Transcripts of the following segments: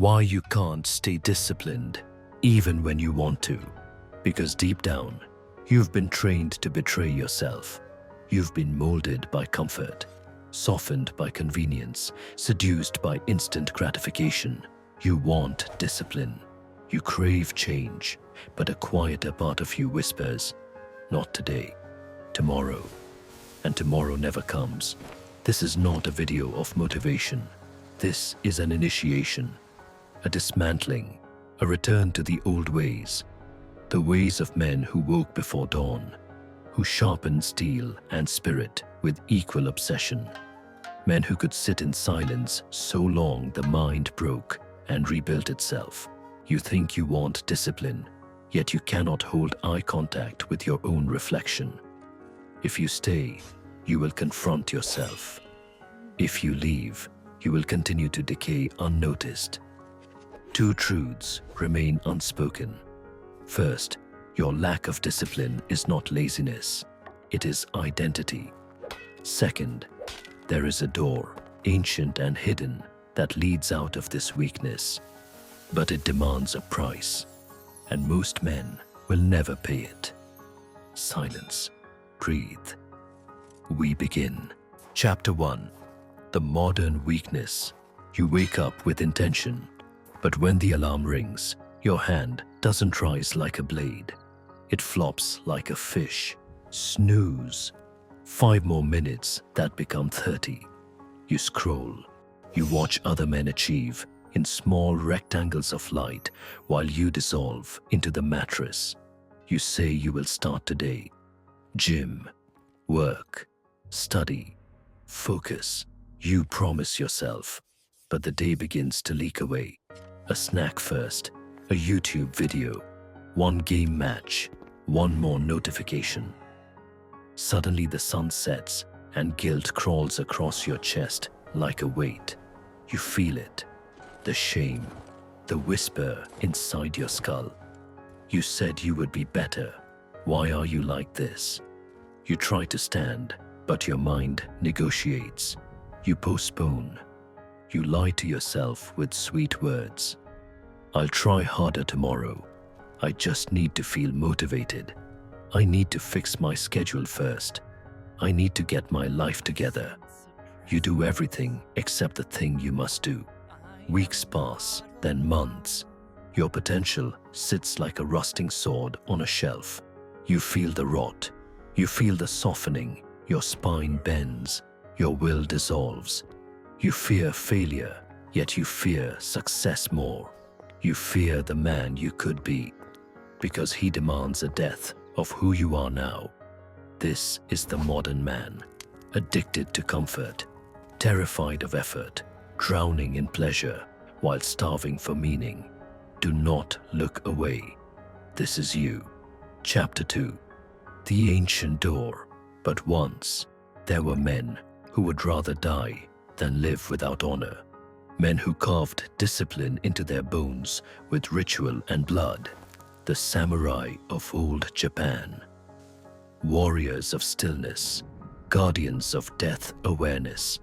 Why you can't stay disciplined even when you want to. Because deep down, you've been trained to betray yourself. You've been molded by comfort, softened by convenience, seduced by instant gratification. You want discipline. You crave change, but a quieter part of you whispers, not today, tomorrow. And tomorrow never comes. This is not a video of motivation. This is an initiation, a dismantling, a return to the old ways, the ways of men who woke before dawn, who sharpened steel and spirit with equal obsession, men who could sit in silence so long the mind broke and rebuilt itself. You think you want discipline, yet you cannot hold eye contact with your own reflection. If you stay, you will confront yourself. If you leave, you will continue to decay unnoticed. Two truths remain unspoken. First, your lack of discipline is not laziness, it is identity. Second, there is a door, ancient and hidden, that leads out of this weakness. But it demands a price, and most men will never pay it. Silence. Breathe. We begin. Chapter 1. The modern weakness. You wake up with intention, but when the alarm rings, your hand doesn't rise like a blade. It flops like a fish. Snooze. 5 more minutes that become 30. You scroll. You watch other men achieve in small rectangles of light while you dissolve into the mattress. You say you will start today. Gym, work, study, focus. You promise yourself, but the day begins to leak away. A snack first, a YouTube video, one game match, one more notification. Suddenly the sun sets and guilt crawls across your chest like a weight. You feel it, the shame, the whisper inside your skull. You said you would be better. Why are you like this? You try to stand, but your mind negotiates. You postpone. You lie to yourself with sweet words. I'll try harder tomorrow. I just need to feel motivated. I need to fix my schedule first. I need to get my life together. You do everything except the thing you must do. Weeks pass, then months. Your potential sits like a rusting sword on a shelf. You feel the rot. You feel the softening. Your spine bends. Your will dissolves. You fear failure, yet you fear success more. You fear the man you could be, because he demands a death of who you are now. This is the modern man, addicted to comfort, terrified of effort, drowning in pleasure while starving for meaning. Do not look away. This is you. Chapter 2. The ancient door. But once, there were men who would rather die than live without honor. Men who carved discipline into their bones with ritual and blood. The samurai of old Japan. Warriors of stillness, guardians of death awareness.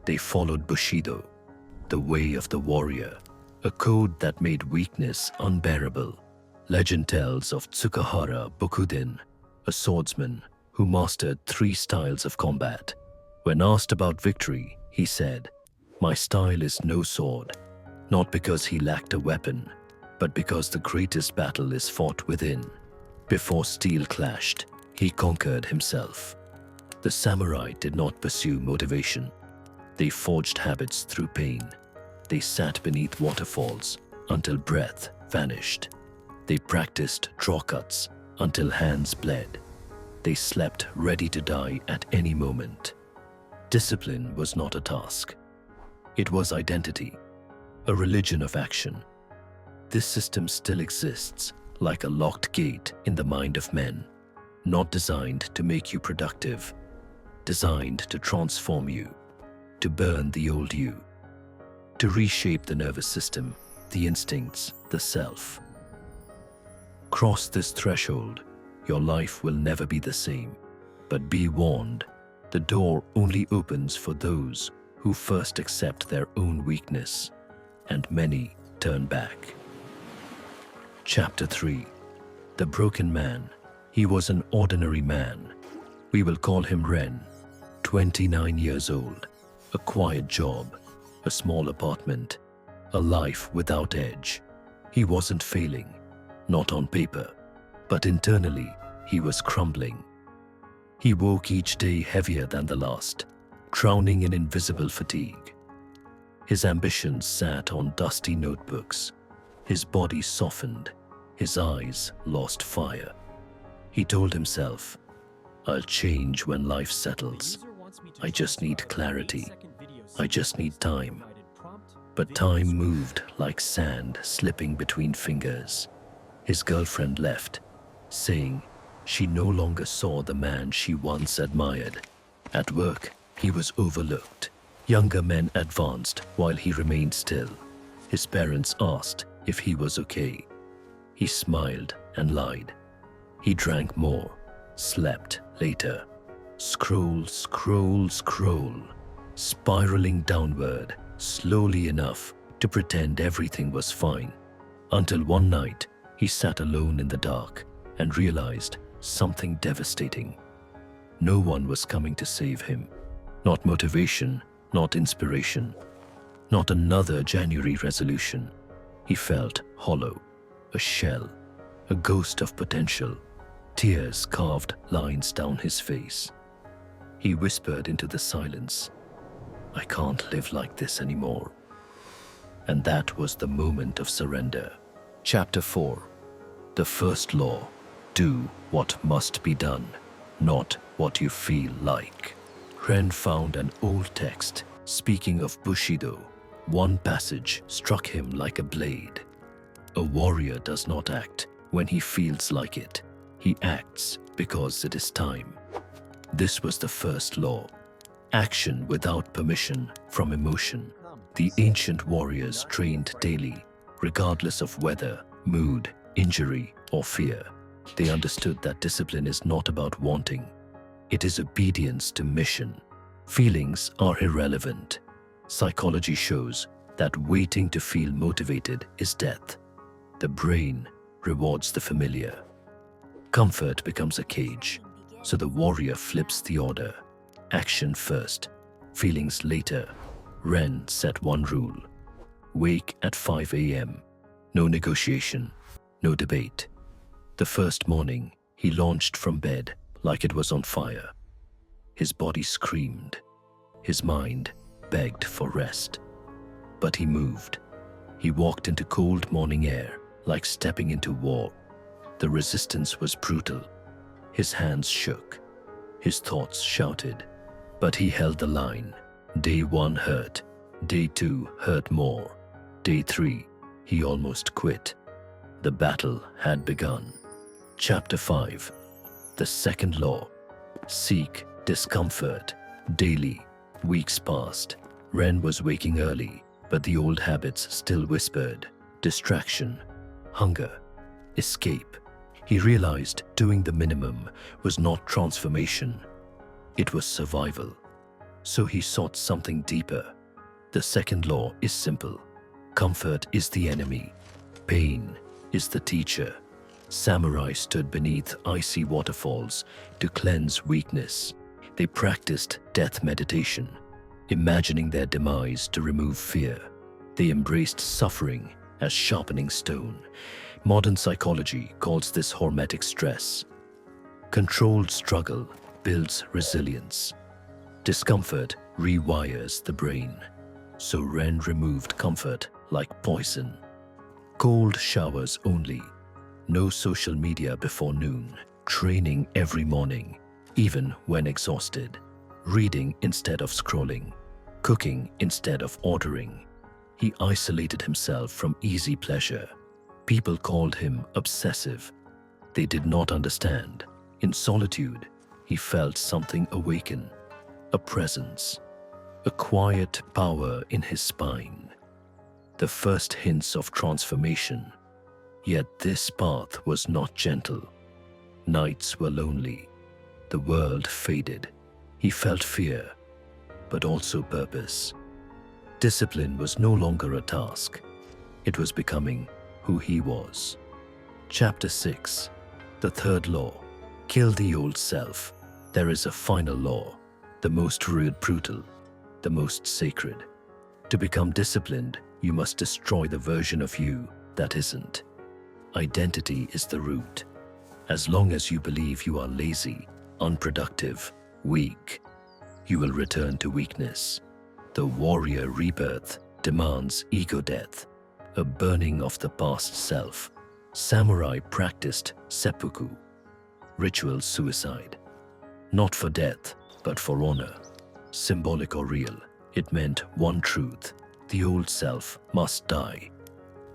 They followed Bushido, the way of the warrior, a code that made weakness unbearable. Legend tells of Tsukahara Bokuden, a swordsman who mastered 3 styles of combat. When asked about victory, he said, "My style is no sword," not because he lacked a weapon, but because the greatest battle is fought within. Before steel clashed, he conquered himself. The samurai did not pursue motivation. They forged habits through pain. They sat beneath waterfalls until breath vanished. They practiced draw cuts until hands bled. They slept ready to die at any moment. Discipline was not a task. It was identity, a religion of action. This system still exists, like a locked gate in the mind of men, not designed to make you productive, designed to transform you, to burn the old you, to reshape the nervous system, the instincts, the self. Cross this threshold, your life will never be the same. But be warned, the door only opens for those who first accept their own weakness, and many turn back. Chapter 3. The Broken Man. He was an ordinary man. We will call him Ren. 29 years old. A quiet job. A small apartment. A life without edge. He wasn't failing. Not on paper. But internally, he was crumbling. He woke each day heavier than the last, drowning in invisible fatigue. His ambitions sat on dusty notebooks. His body softened. His eyes lost fire. He told himself, "I'll change when life settles. I just need clarity. I just need time." But time moved like sand slipping between fingers. His girlfriend left, saying she no longer saw the man she once admired. At work, he was overlooked. Younger men advanced while he remained still. His parents asked if he was okay. He smiled and lied. He drank more, slept later. Scroll, scroll, scroll, spiraling downward, slowly enough to pretend everything was fine. Until one night, he sat alone in the dark and realized something devastating. No one was coming to save him. Not motivation, not inspiration, not another January resolution. He felt hollow, a shell, a ghost of potential. Tears carved lines down his face. He whispered into the silence, "I can't live like this anymore." And that was the moment of surrender. Chapter 4. The first law. Do what must be done, not what you feel like. Ren found an old text speaking of Bushido. One passage struck him like a blade. A warrior does not act when he feels like it. He acts because it is time. This was the first law. Action without permission from emotion. The ancient warriors trained daily, regardless of weather, mood, injury, or fear. They understood that discipline is not about wanting. It is obedience to mission. Feelings are irrelevant. Psychology shows that waiting to feel motivated is death. The brain rewards the familiar. Comfort becomes a cage, so the warrior flips the order. Action first, feelings later. Ren set one rule. Wake at 5 a.m. No negotiation, no debate. The first morning, he launched from bed like it was on fire. His body screamed. His mind begged for rest. But he moved. He walked into cold morning air like stepping into war. The resistance was brutal. His hands shook. His thoughts shouted. But he held the line. Day 1 hurt. Day 2 hurt more. Day 3, he almost quit. The battle had begun. Chapter 5. The second law. Seek discomfort. Daily. Weeks passed. Ren was waking early, but the old habits still whispered. Distraction. Hunger. Escape. He realized doing the minimum was not transformation. It was survival. So he sought something deeper. The second law is simple. Comfort is the enemy. Pain is the teacher. Samurai stood beneath icy waterfalls to cleanse weakness. They practiced death meditation, imagining their demise to remove fear. They embraced suffering as sharpening stone. Modern psychology calls this hormetic stress. Controlled struggle builds resilience. Discomfort rewires the brain. So Ren removed comfort like poison. Cold showers only. No social media before noon. Training every morning, even when exhausted. Reading instead of scrolling. Cooking instead of ordering. He isolated himself from easy pleasure. People called him obsessive. They did not understand. In solitude, he felt something awaken. A presence. A quiet power in his spine. The first hints of transformation. Yet this path was not gentle. Nights were lonely. The world faded. He felt fear, but also purpose. Discipline was no longer a task. It was becoming who he was. Chapter 6. The third law. Kill the old self. There is a final law, the most rude, brutal, the most sacred. To become disciplined, you must destroy the version of you that isn't. Identity is the root. As long as you believe you are lazy, unproductive, weak, you will return to weakness. The warrior rebirth demands ego death, a burning of the past self. Samurai practiced seppuku, ritual suicide. Not for death, but for honor. Symbolic or real, it meant one truth: the old self must die.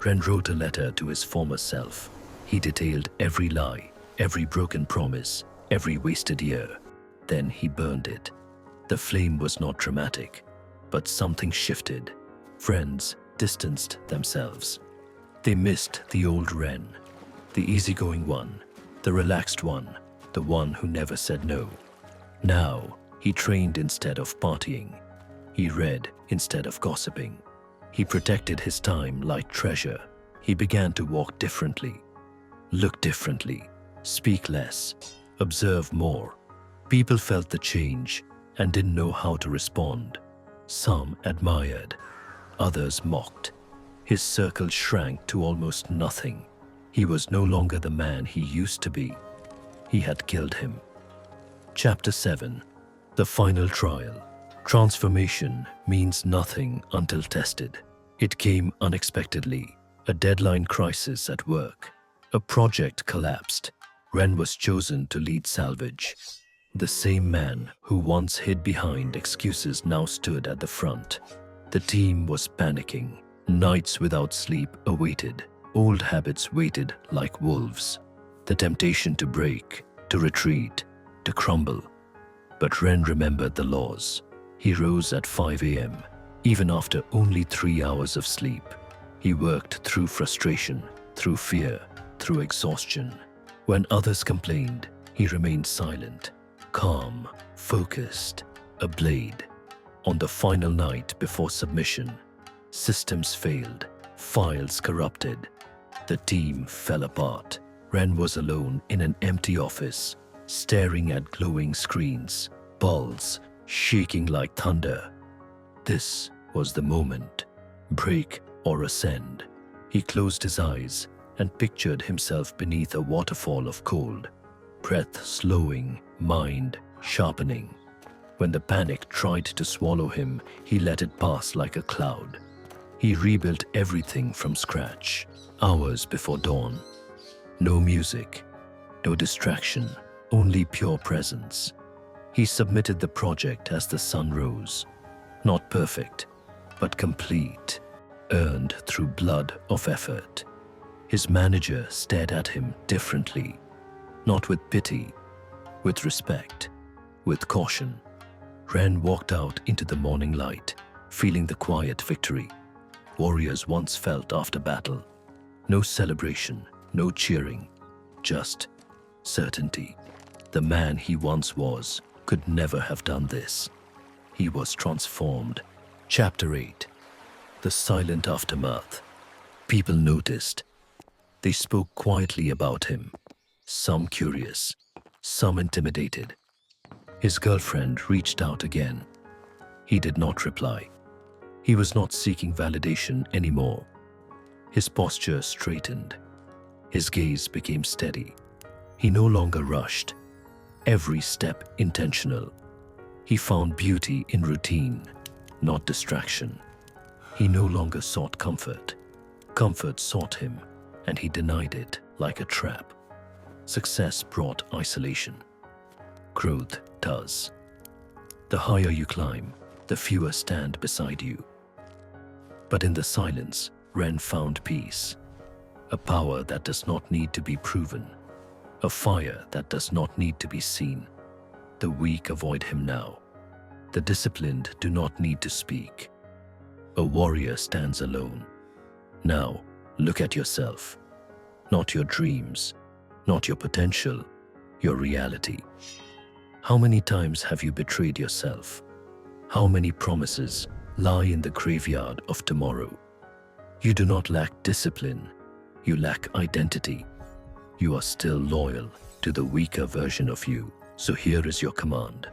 Ren wrote a letter to his former self. He detailed every lie, every broken promise, every wasted year. Then he burned it. The flame was not dramatic, but something shifted. Friends distanced themselves. They missed the old Ren, the easygoing one, the relaxed one, the one who never said no. Now, he trained instead of partying. He read instead of gossiping. He protected his time like treasure. He began to walk differently, look differently, speak less, observe more. People felt the change and didn't know how to respond. Some admired, others mocked. His circle shrank to almost nothing. He was no longer the man he used to be. He had killed him. Chapter 7. The final trial. Transformation means nothing until tested. It came unexpectedly. A deadline crisis at work. A project collapsed. Ren was chosen to lead salvage. The same man who once hid behind excuses now stood at the front. The team was panicking. Nights without sleep awaited. Old habits waited like wolves. The temptation to break, to retreat, to crumble. But Ren remembered the laws. He rose at 5 a.m., even after only 3 hours of sleep. He worked through frustration, through fear, through exhaustion. When others complained, he remained silent, calm, focused, a blade. On the final night before submission, systems failed, files corrupted. The team fell apart. Ren was alone in an empty office, staring at glowing screens, pulse shaking like thunder. This was the moment. Break or ascend. He closed his eyes and pictured himself beneath a waterfall of cold, breath slowing, mind sharpening. When the panic tried to swallow him, he let it pass like a cloud. He rebuilt everything from scratch, hours before dawn. No music, no distraction, only pure presence. He submitted the project as the sun rose. Not perfect, but complete, earned through blood of effort. His manager stared at him differently, not with pity, with respect, with caution. Ren walked out into the morning light, feeling the quiet victory warriors once felt after battle. No celebration, no cheering, just certainty. The man he once was could never have done this. He was transformed. Chapter 8. The silent aftermath. People noticed. They spoke quietly about him, some curious, some intimidated. His girlfriend reached out again. He did not reply. He was not seeking validation anymore. His posture straightened. His gaze became steady. He no longer rushed. Every step intentional. He found beauty in routine, not distraction. He no longer sought comfort. Comfort sought him, and he denied it like a trap. Success brought isolation. Growth does. The higher you climb, the fewer stand beside you. But in the silence, Ren found peace. A power that does not need to be proven. A fire that does not need to be seen. The weak avoid him now. The disciplined do not need to speak. A warrior stands alone. Now, look at yourself. Not your dreams, not your potential, your reality. How many times have you betrayed yourself? How many promises lie in the graveyard of tomorrow? You do not lack discipline, you lack identity. You are still loyal to the weaker version of you. So here is your command.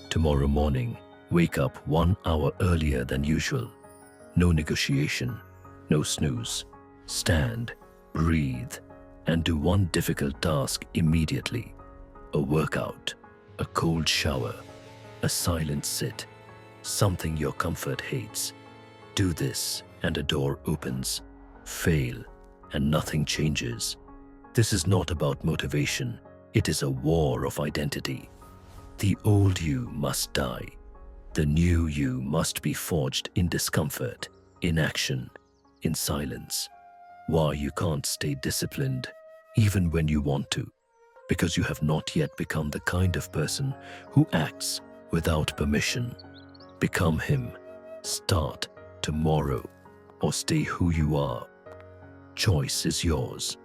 Tomorrow morning, wake up 1 hour earlier than usual. No negotiation, no snooze. Stand, breathe, and do one difficult task immediately. A workout, a cold shower, a silent sit, something your comfort hates. Do this and a door opens. Fail and nothing changes. This is not about motivation. It is a war of identity. The old you must die. The new you must be forged in discomfort, in action, in silence. Why you can't stay disciplined, even when you want to? Because you have not yet become the kind of person who acts without permission. Become him. Start tomorrow, or stay who you are. Choice is yours.